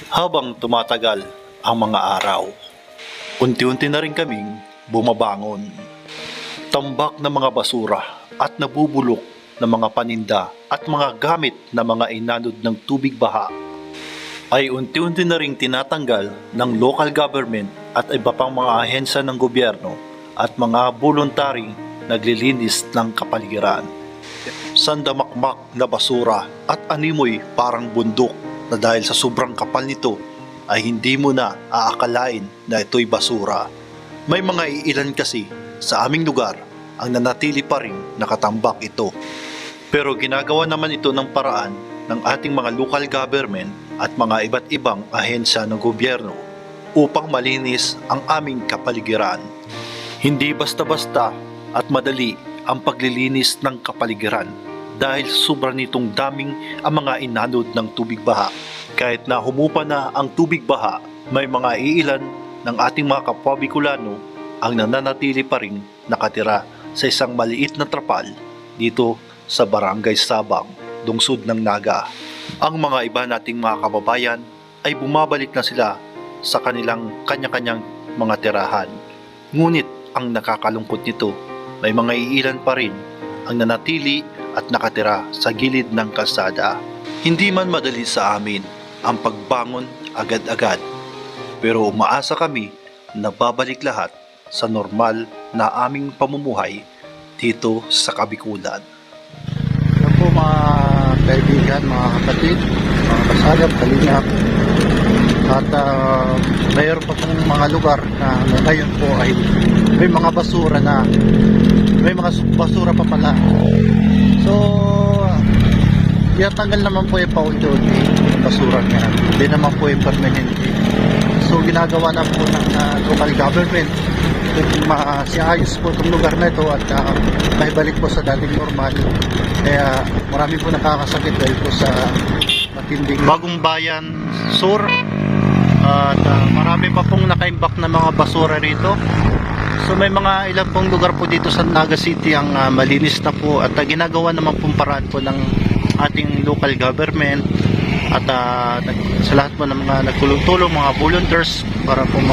Habang tumatagal ang mga araw, unti-unti na rin kaming bumabangon. Tambak na mga basura at nabubulok na mga paninda at mga gamit na mga inanod ng tubig baha ay unti-unti na ring tinatanggal ng local government at iba pang mga ahensya ng gobyerno at mga voluntaring naglilinis ng kapaligiran. Sandamakmak na basura at animoy parang bundok na dahil sa sobrang kapal nito ay hindi mo na aakalain na ito'y basura. May mga iilan kasi sa aming lugar ang nanatili pa rin nakatambak ito. Pero ginagawa naman ito ng paraan ng ating mga local government at mga iba't ibang ahensya ng gobyerno upang malinis ang aming kapaligiran. Hindi basta-basta at madali ang paglilinis ng kapaligiran dahil sobra nitong daming ang mga inanod ng tubig baha. Kahit na humupa na ang tubig baha, may mga iilan ng ating mga kapwa Bicolano ang nananatili pa rin nakatira sa isang maliit na trapal dito sa Barangay Sabang, lungsod ng Naga. Ang mga iba nating mga kababayan ay bumabalik na sila sa kanilang kanya-kanyang mga tirahan. Ngunit ang nakakalungkot nito, may mga iilan pa rin ang nanatili at nakatira sa gilid ng kalsada. Hindi man madali sa amin ang pagbangon agad-agad, pero umaasa kami na babalik lahat sa normal na aming pamumuhay dito sa Kabikulan. Yan po mga kaibigan, mga kapatid, mga kasagap, kalingap. At mayroon pa pong mga lugar na ngayon po ay may mga basura na, may mga basura pa pala. So, tanggal naman po yung paunti-unti yung basura niya. Hindi naman po yung permanente. So, ginagawa na po ng local government siayos po itong lugar na ito at may balik po sa dating normal. Kaya marami po nakakasakit dahil po sa matinding Bagong Bayan Sur at marami pa pong nakaimbak na mga basura rito. So may mga ilang pong lugar po dito sa Naga City ang malinis na po at ginagawa naman pong paraan po ng ating local government at sa lahat po ng mga nagtulong-tulong, mga volunteers para po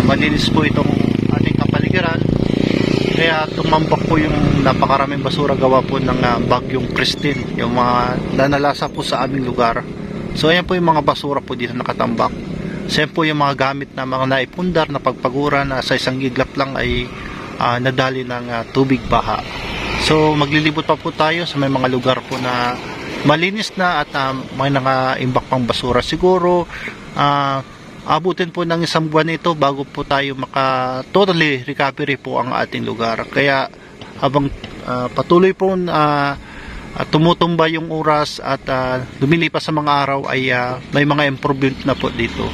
malinis po itong ating kapaligiran. Kaya tumambak po yung napakaraming basura gawa po ng bagyong Christine, yung mga nanalasa po sa aming lugar. So ayan po yung mga basura po dito nakatambak. Same po yung mga gamit na mga naipundar na pagpagura na sa isang iglap lang ay nadali ng tubig baha. So maglilibot pa po tayo sa may mga lugar po na malinis na at may nakaimbak pang basura. Siguro abutin po ng isang buwan ito bago po tayo totally recovery po ang ating lugar. Kaya habang patuloy po tumutumba yung oras at lumilipas sa mga araw ay may mga improvement na po dito.